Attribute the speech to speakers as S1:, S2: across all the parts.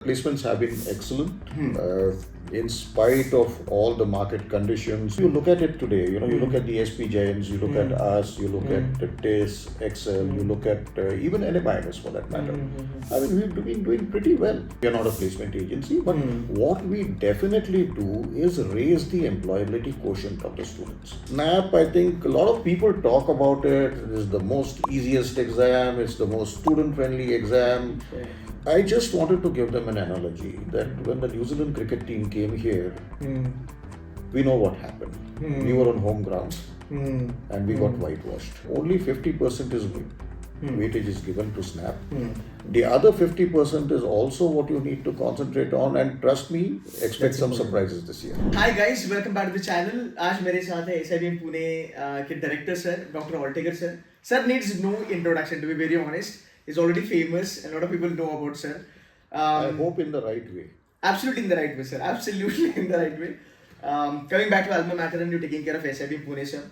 S1: Placements have been excellent in spite of all the market conditions. You look at it today, you look at the SP giants, you look at us, you look at TIS, Excel, you look at even LMIMS for that matter. I mean, we've been doing pretty well. We are not a placement agency, but what we definitely do is raise the employability quotient of the students. SNAP, I think a lot of people talk about it. It is the most easiest exam, it's the most student-friendly exam. I just wanted to give them an analogy that when the New Zealand cricket team came here, we know what happened. We were on home ground and we got whitewashed. Only 50% is weightage is given to SNAP. The other 50% is also what you need to concentrate on, and trust me, expect some surprises this year.
S2: Hi guys, welcome back to the channel. आज मेरे साथ है SIBM Pune के director sir doctor Altekar sir. Sir needs no introduction, to be very honest. He's already famous. A lot of people know about sir.
S1: I hope in the right way.
S2: Absolutely in the right way, sir. Absolutely in the right way. Coming back to Alma Mater, and you're taking care of SIBM Pune, sir.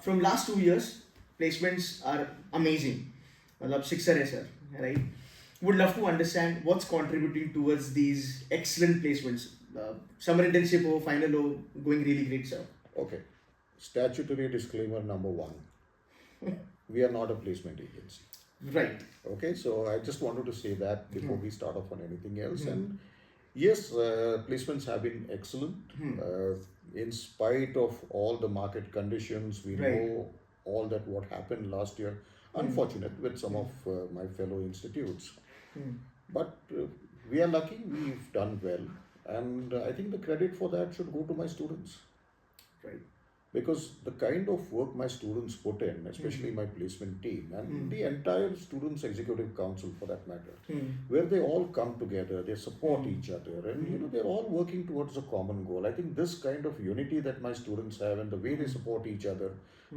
S2: From last 2 years, placements are amazing. Matlab sixer hai, sir. Right? Would love to understand what's contributing towards these excellent placements. Summer internship or final or going really great, sir.
S1: Okay. Statutory disclaimer number 1. We are not a placement agency.
S2: Right.
S1: Okay, so I just wanted to say that before we start off on anything else. And yes, placements have been excellent in spite of all the market conditions. We know all that what happened last year. Unfortunate with some of my fellow institutes. But we are lucky, we've done well. And I think the credit for that should go to my students.
S2: Right.
S1: Because the kind of work my students put in, especially my placement team and the entire Students Executive Council for that matter, where they all come together, they support each other, and they're all working towards a common goal. I think this kind of unity that my students have and the way they support each other,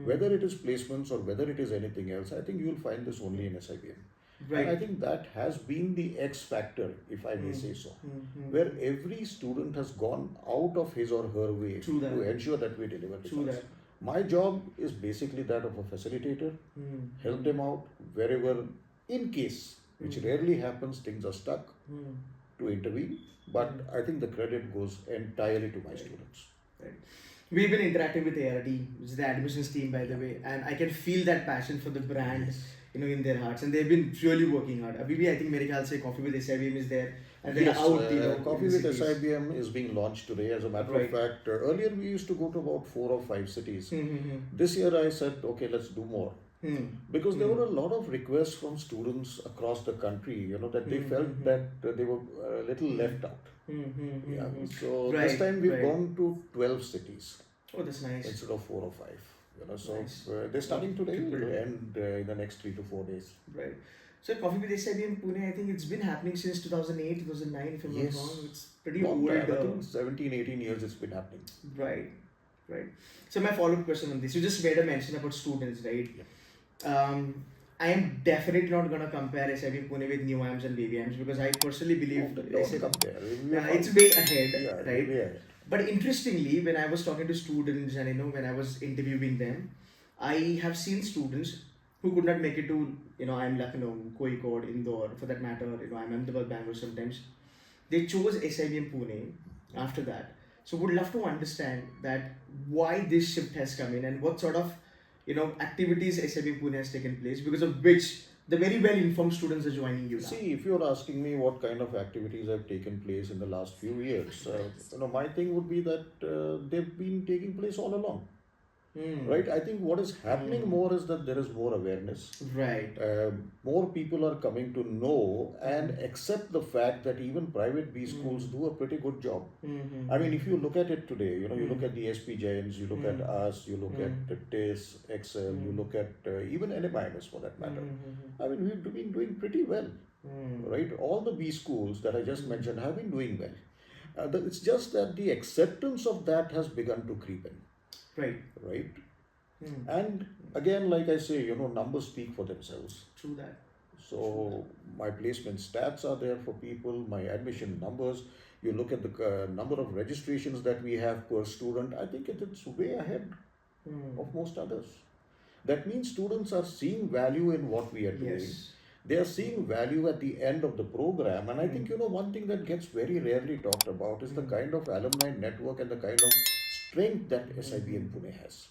S1: whether it is placements or whether it is anything else, I think you'll find this only in SIBM.
S2: Right.
S1: And I think that has been the X factor, if I may say so, where every student has gone out of his or her way to ensure that we deliver results. My job is basically that of a facilitator, help them out wherever, in case, which rarely happens, things are stuck, to intervene. But I think the credit goes entirely to my students.
S2: Right. We've been interacting with ART, which is the admissions team, by the way, and I can feel that passion for the brand. In their hearts, and they've been really working hard. Abhi I think मेरे ख्याल से Coffee with SIBM is there, and they're out.
S1: Coffee with SIBM is being launched today. As a matter of fact, earlier we used to go to about 4 or 5 cities. This year I said, okay, let's do more. Because there were a lot of requests from students across the country, that they felt that they were a little left out. So this time we've gone to 12 cities.
S2: Oh, that's nice.
S1: Instead of 4 or 5. They're starting today and in the next 3 to 4 days.
S2: Right. So Coffee with SIBM Pune, I think it's been happening since 2008, 2009, if I'm not wrong. It's pretty old.
S1: I think 17, 18 years it's been happening.
S2: Right. So my follow-up question on this, you just made a mention about students, right? Yeah. I am definitely not going to compare SIBM Pune with New IIMs and VVIMs because I personally believe it's way ahead, right? Way ahead. But interestingly, when I was talking to students and when I was interviewing them, I have seen students who could not make it to I'm Lucknow, Kozhikode, Indore, for that matter, I'm Ahmedabad, Bangalore sometimes. They chose SIBM Pune after that. So would love to understand that why this shift has come in and what sort of activities SIBM Pune has taken place because of which the very well-informed students are joining you now.
S1: See, if you're asking me what kind of activities have taken place in the last few years, my thing would be that they've been taking place all along. Right? I think what is happening more is that there is more awareness.
S2: Right.
S1: More people are coming to know and accept the fact that even private B schools do a pretty good job. I mean, if you look at it today, you look at the SP giants, you look at us, you look at TIS, Excel, you look at even LMIMS for that matter. I mean, we've been doing pretty well. Right? All the B schools that I just mentioned have been doing well. It's just that the acceptance of that has begun to creep in. Right. And again, like I say, numbers speak for themselves.
S2: True that.
S1: So my placement stats are there for people, my admission numbers. You look at the number of registrations that we have per student. I think it's way ahead of most others. That means students are seeing value in what we are doing.
S2: Yes.
S1: They are seeing value at the end of the program. And I think, one thing that gets very rarely talked about is the kind of alumni network and the kind of strength that SIBM Pune has.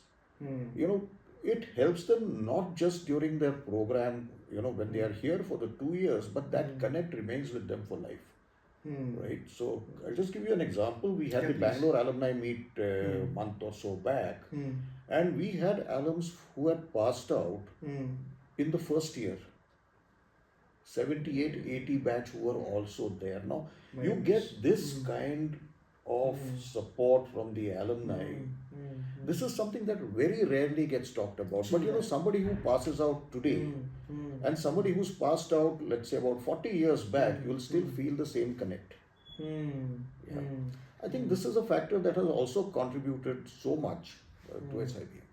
S1: You know, it helps them not just during their program, when they are here for the 2 years, but that connect remains with them for life. Right. So I'll just give you an example. We had the
S2: please.
S1: Bangalore alumni meet a month or so back, and we had alums who had passed out in the first year. 78, 80 batch who were also there. Now, you get this kind of support from the alumni. This is something that very rarely gets talked about. But somebody who passes out today and somebody who's passed out, let's say about 40 years back, you'll still feel the same connect. Yeah. I think this is a factor that has also contributed so much to SIBM.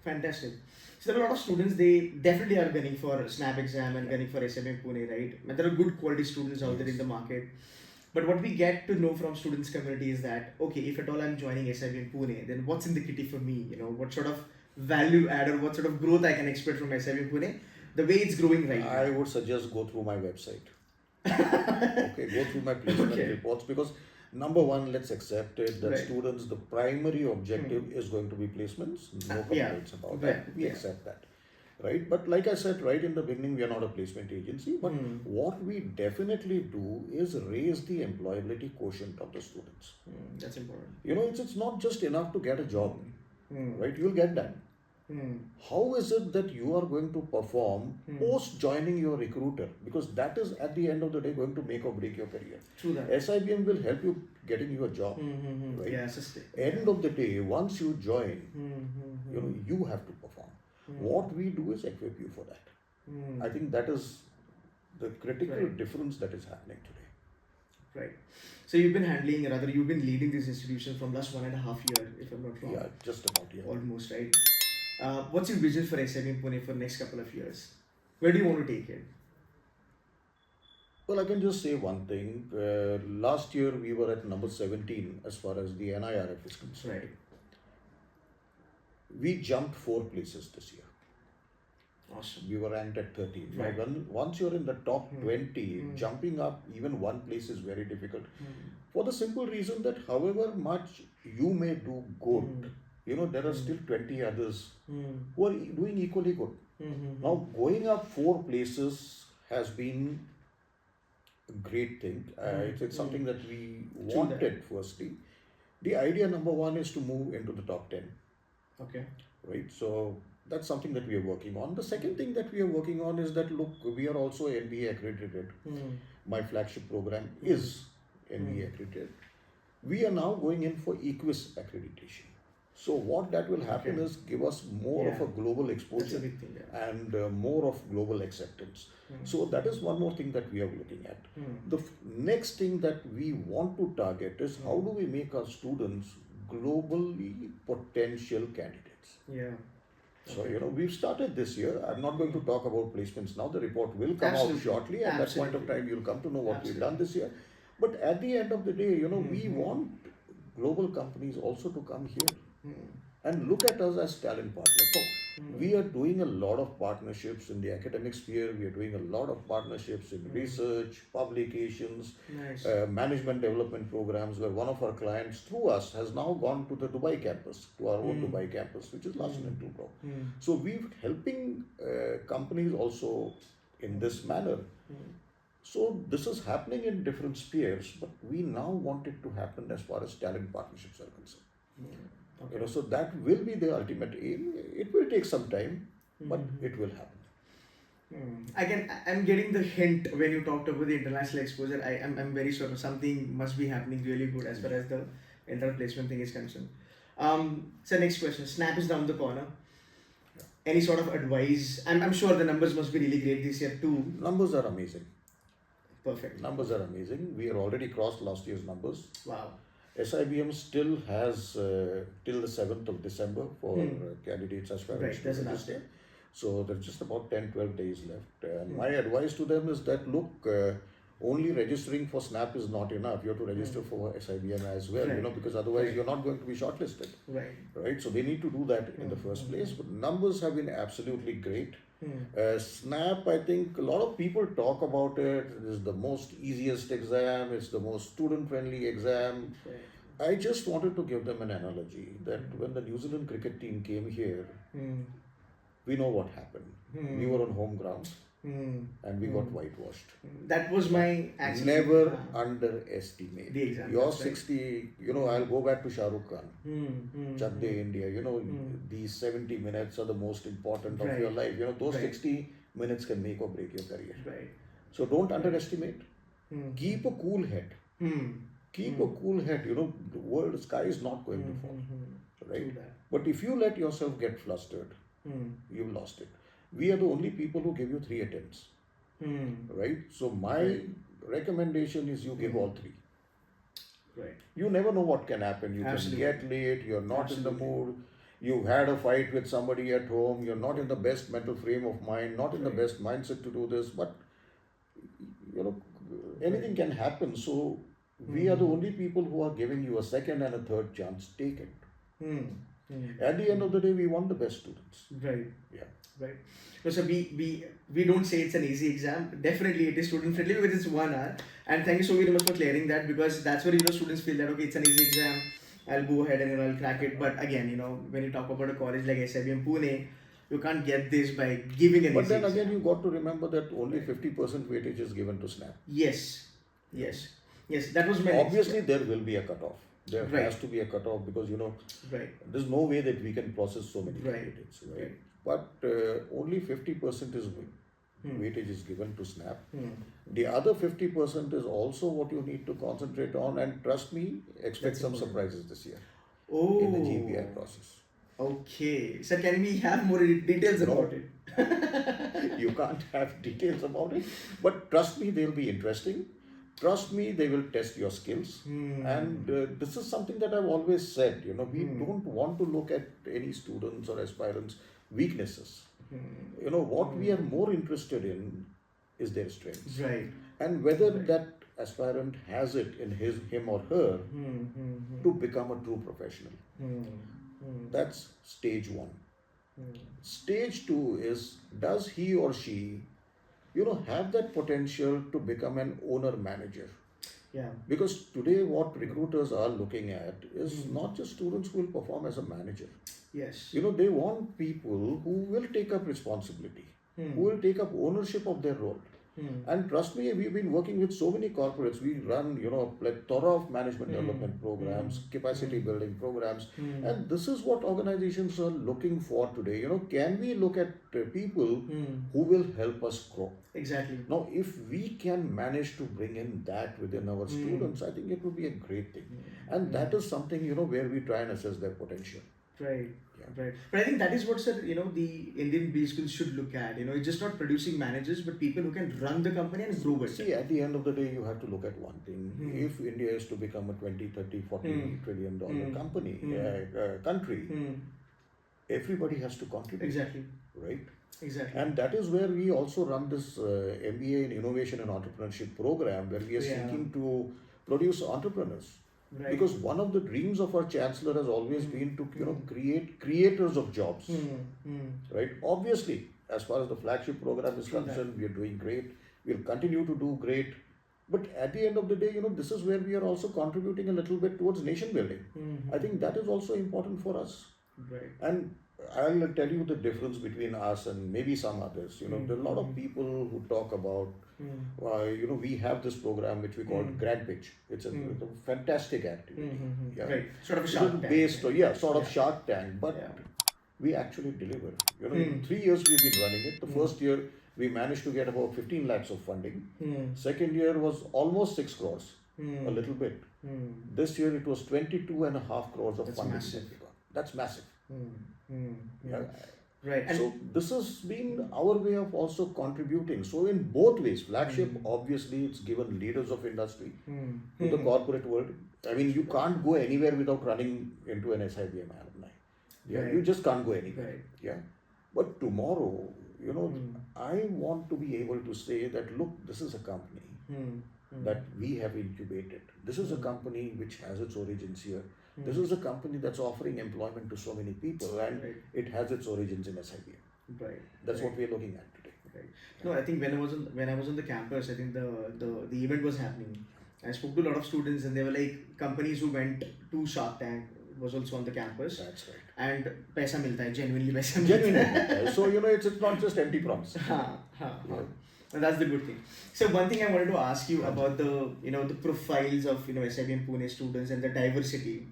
S2: Fantastic. So there are a lot of students, they definitely are gunning for SNAP exam and gunning for SIBM Pune, right? And there are good quality students out there in the market. But what we get to know from students community is that, okay, if at all I'm joining SIBM Pune, then what's in the kitty for me? What sort of value add or what sort of growth I can expect from SIBM Pune, the way it's growing right now.
S1: I would suggest go through my website. Okay, go through my placement reports, because number one, let's accept it that students, the primary objective is going to be placements. No complaints about that. We accept that. Right? But like I said right in the beginning, we are not a placement agency. But what we definitely do is raise the employability quotient of the students.
S2: That's important.
S1: It's not just enough to get a job. Right? You'll get that. How is it that you are going to perform post joining your recruiter? Because that is at the end of the day going to make or break your career.
S2: True that.
S1: SIBM will help you getting you a job. Right?
S2: Yeah,
S1: end of the day, once you join, you have to perform. What we do is equip you for that. I think that is the critical difference that is happening today.
S2: Right. So you've been leading this institution from last 1.5 years, if I'm not wrong.
S1: Yeah, just about, yeah.
S2: Almost, right? What's your vision for SIBM Pune for the next couple of years? Where do you want to take it?
S1: Well, I can just say one thing. Last year we were at number 17 as far as the NIRF is concerned.
S2: Right.
S1: We jumped 4 places this year.
S2: Awesome.
S1: We were ranked at 13.
S2: Right.
S1: Now, once you're in the top 20, jumping up even 1 place is very difficult. For the simple reason that however much you may do good, there are still 20 others who are doing equally good. Now, going up 4 places has been a great thing. It's something that we wanted firstly. The idea number 1 is to move into the top 10.
S2: Okay.
S1: Right. So that's something that we are working on. The second thing that we are working on is that, look, we are also NBA accredited. My flagship program is NBA accredited. We are now going in for eQuiz accreditation. So what that will happen is give us more of a global exposure and more of global acceptance. So that is one more thing that we are looking at. The next thing that we want to target is how do we make our students globally potential candidates.
S2: Yeah.
S1: So, we've started this year. I'm not going to talk about placements now. The report will come out shortly. At that point of time, you'll come to know what we've done this year. But at the end of the day, we want global companies also to come here and look at us as talent partners. So, we are doing a lot of partnerships in the academic sphere. We are doing a lot of partnerships in research, publications, management development programs, where one of our clients through us has now gone to the Dubai campus, to our own Dubai campus, which is Larsen & Toubro. So we're helping companies also in this manner. So this is happening in different spheres, but we now want it to happen as far as talent partnerships are concerned. Okay. So that will be the ultimate aim. It will take some time, but it will happen.
S2: I'm getting the hint when you talked about the international exposure. I'm very sure something must be happening really good as far as the entire placement thing is concerned. So next question. SNAP is down the corner. Any sort of advice? I'm sure the numbers must be really great this year too.
S1: Numbers are amazing.
S2: Perfect.
S1: Numbers are amazing. We are already crossed last year's numbers.
S2: Wow.
S1: SIBM still has till the 7th of December for candidates aspirants to register. So there's just about 10-12 days left. My advice to them is that, look, only registering for SNAP is not enough. You have to register for SIBM as well, because otherwise you're not going to be shortlisted. Right. So they need to do that in the first place. But numbers have been absolutely great. Snap, I think a lot of people talk about it. It is the most easiest exam. It's the most student-friendly exam. I just wanted to give them an analogy that when the New Zealand cricket team came here, we know what happened. We were on home ground and we got whitewashed.
S2: That was my actually.
S1: Never underestimate.
S2: The exam,
S1: Your
S2: that's right.
S1: 60, I'll go back to Shah Rukh Khan, Chak De India. These 70 minutes are the most important of your life. Those
S2: Right.
S1: 60 minutes can make or break your career.
S2: Right.
S1: So don't underestimate. Keep a cool head. Keep a cool head. The world sky is not going to fall. Right? But if you let yourself get flustered, you've lost it. We are the only people who give you 3 attempts. Right? So my recommendation is you give all 3.
S2: Right.
S1: You never know what can happen. You
S2: Absolutely.
S1: can get late, you're not in the mood, you've had a fight with somebody at home, you're not in the best mental frame of mind, not in the best mindset to do this, but anything can happen. So we are the only people who are giving you a second and a third chance. Take it. At the end of the day, we want the best students.
S2: Right.
S1: Yeah.
S2: Right. No, so we don't say it's an easy exam. Definitely it is student friendly because it's 1 hour. And thank you so very much for clearing that, because that's where students feel that okay, it's an easy exam, I'll go ahead and I'll crack it. But again, when you talk about a college like SIBM Pune, you can't get this by giving an
S1: But
S2: easy
S1: then
S2: exam.
S1: again, you got to remember that only 50% weightage is given to SNAP.
S2: Yes. That was my next
S1: Obviously, there will be a cutoff. There
S2: Right.
S1: has to be a cutoff because
S2: Right.
S1: there's no way that we can process so many
S2: Right.
S1: candidates, right? But only 50% is weightage is given to SNAP. The other 50% is also what you need to concentrate on, and trust me, expect some surprises this year in the GPI process.
S2: Okay. So can we have more details about it?
S1: You can't have details about it, but trust me, they'll be interesting. Trust me, they will test your skills. And this is something that I've always said, we don't want to look at any students or aspirants' weaknesses. What we are more interested in is their strengths.
S2: Right.
S1: And whether that aspirant has it in him or her to become a true professional. That's stage 1. Stage 2 is, does he or she have that potential to become an owner manager?
S2: Yeah.
S1: Because today what recruiters are looking at is not just students who will perform as a manager.
S2: Yes.
S1: They want people who will take up responsibility, who will take up ownership of their role. And trust me, we've been working with so many corporates. We run, a plethora of management development programs, capacity building programs. And this is what organizations are looking for today. Can we look at people who will help us grow?
S2: Exactly.
S1: Now, if we can manage to bring in that within our students, I think it would be a great thing. And that is something, where we try and assess their potential.
S2: Right.
S1: Yeah.
S2: Right. But I think that is what, sir, the Indian B schools should look at. It's just not producing managers, but people who can run the company and grow it.
S1: See, at the end of the day, you have to look at one thing. If India is to become a 20, 30, 40 trillion dollar country, everybody has to contribute.
S2: Exactly.
S1: Right?
S2: Exactly.
S1: And that is where we also run this MBA in Innovation and Entrepreneurship program, where we are seeking to produce entrepreneurs.
S2: Right.
S1: Because one of the dreams of our chancellor has always been to create creators of jobs. Right? Obviously, as far as the flagship program is concerned, we are doing great. We'll continue to do great. But at the end of the day, this is where we are also contributing a little bit towards nation building. I think that is also important for us.
S2: Right.
S1: And I'll tell you the difference between us and maybe some others. There are a lot of people who talk about, we have this program which we call Grad Pitch. It's a fantastic activity. Yeah.
S2: Right. Sort of a Shark Tank.
S1: Based on, sort of Shark Tank. But we actually deliver. In 3 years we've been running it. The first year we managed to get about 15 lakhs of funding. Second year was almost 6 crores. A little bit. This year it was 22.5 crores of funding.
S2: Massive.
S1: That's massive. Yeah.
S2: Right. And
S1: so this has been our way of also contributing. So in both ways, flagship, obviously it's given leaders of industry to the corporate world. I mean, you can't go anywhere without running into an SIBM alumni. Yeah,
S2: Right.
S1: you just can't go anywhere.
S2: Right.
S1: Yeah. But tomorrow, I want to be able to say that, look, this is a company that we have incubated. This is a company which has its origins here. This is a company that's offering employment to so many people, and it has its origins in SIBM.
S2: Right.
S1: That's
S2: right.
S1: what we're looking at today.
S2: Right. No, I think when I was on the campus, I think the event was happening. I spoke to a lot of students, and they were like companies who went to Shark Tank was also on the campus.
S1: That's right.
S2: And paisa milta hai, genuinely paisa milta hai.
S1: Genuinely. So, it's not just empty promise.
S2: Yeah. And that's the good thing. So one thing I wanted to ask you about the profiles of SIBM Pune students and the diversity.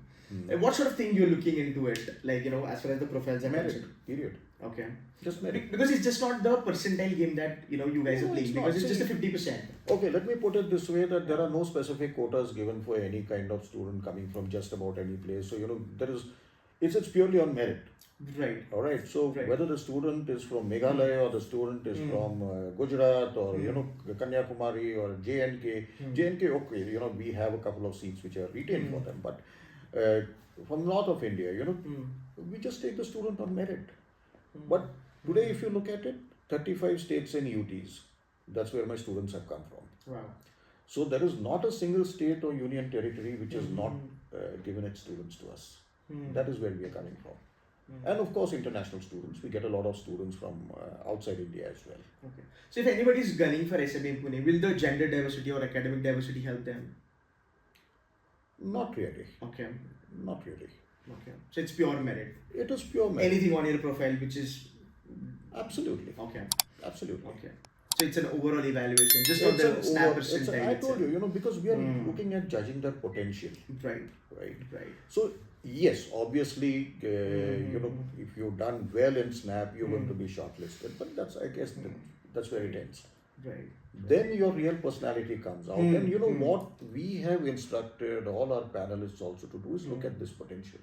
S2: What sort of thing you're looking into it? Like as far as the profiles are
S1: Merit,
S2: concerned.
S1: period.
S2: Okay.
S1: Just merit.
S2: Because it's just not the percentile game that you guys are playing. Because it's just a 50%.
S1: Okay, let me put it this way, that there are no specific quotas given for any kind of student coming from just about any place. So it's purely on merit.
S2: Right.
S1: All right. So whether the student is from Meghalaya or the student is from Gujarat or Kanyakumari or JNK, okay, we have a couple of seats which are retained for them, but from north of India, we just take the student on merit. But today, if you look at it, 35 states and UTs, that's where my students have come from.
S2: Wow.
S1: So there is not a single state or union territory which has not given its students to us. That is where we are coming from. And of course, international students. We get a lot of students from outside India as well.
S2: Okay. So if anybody is gunning for SIBM Pune, will the gender diversity or academic diversity help them?
S1: Not really.
S2: Okay.
S1: Not really.
S2: Okay. So it's pure merit.
S1: It is pure merit.
S2: Anything on your profile which is...
S1: Absolutely.
S2: Okay.
S1: Absolutely.
S2: Okay. So it's an overall evaluation, just on the snap percentile.
S1: I told you, because we are looking at judging their potential.
S2: Right.
S1: So yes, obviously, if you've done well in Snap, you're going to be shortlisted. But I guess that's where it ends.
S2: Right.
S1: Then your real personality comes out. And what we have instructed all our panelists also to do is look at this potential.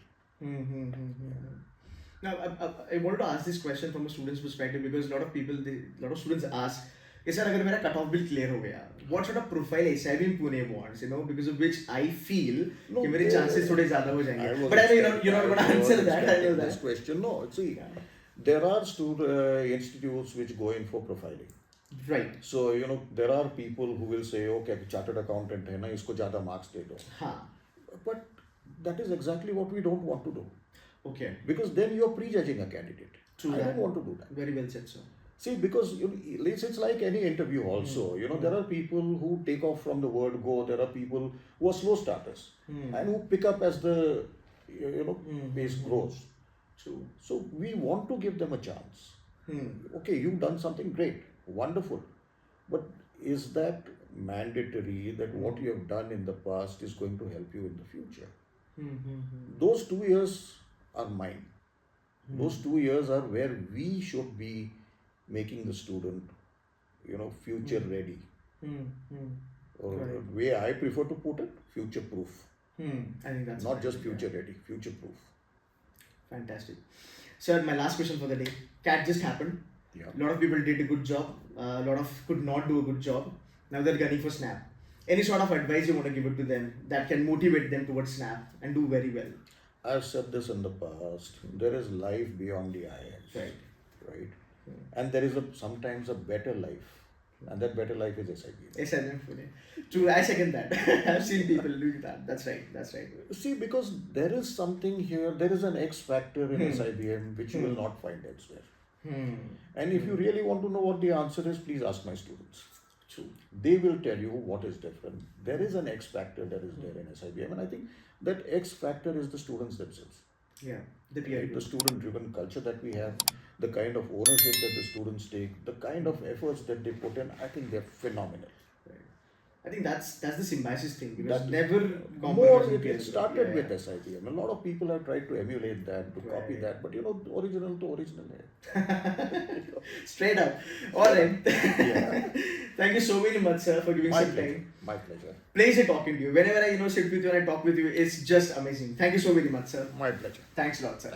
S2: Now, I wanted to ask this question from a student's perspective, because a lot of students ask, sir, agar mera cutoff bill clear ho gaya, what sort of profile SIBM Pune wants, because of which I feel that my chances thode zyada ho jayenge. But I know you're not going to answer that. I know that.
S1: This question, no. See, there are institutes which go in for profiling.
S2: Right.
S1: So, there are people who will say, okay, chartered accountant hai na, isko zyada marks de do. But that is exactly what we don't want to do.
S2: Okay.
S1: Because then you're prejudging a candidate.
S2: True.
S1: I don't want to do that.
S2: Very well said, sir.
S1: See, because it's like any interview also. There are people who take off from the word go. There are people who are slow starters and who pick up as the pace grows.
S2: True.
S1: So we want to give them a chance. Okay, you've done something great, wonderful, but is that mandatory that what you have done in the past is going to help you in the future? Those 2 years are mine. Those 2 years are where we should be making the student, future ready. Or the way I prefer to put it, future proof.
S2: I think that's
S1: not just future ready, future proof.
S2: Fantastic. Sir, my last question for the day. CAT just happened.
S1: Yeah.
S2: A lot of people did a good job. A lot of could not do a good job. Now they're gunning for Snap. Any sort of advice you want to give it to them that can motivate them towards Snap and do very well?
S1: I've said this in the past. There is life beyond the IIS. Right. And there is sometimes a better life. And that better life is SIBM.
S2: SIBM Pune. True, I second that. I've seen people doing that. That's right.
S1: See, because there is something here, there is an X factor in SIBM which you will not find elsewhere. And if you really want to know what the answer is, please ask my students.
S2: True.
S1: They will tell you what is different. There is an X factor that is there in SIBM, and I think that X factor is the students themselves.
S2: Yeah, the
S1: student-driven culture that we have, the kind of ownership that the students take, the kind of efforts that they put in, I think they're phenomenal.
S2: Right. I think that's the symbiosis thing, because
S1: it started with SIBM. A lot of people have tried to emulate that, to copy that, but original to original.
S2: Straight up. All right. Thank you so very much, sir, for giving some time.
S1: My pleasure.
S2: Pleasure talking to you. Whenever I sit with you and I talk with you, it's just amazing. Thank you so very much, sir.
S1: My pleasure.
S2: Thanks a lot, sir.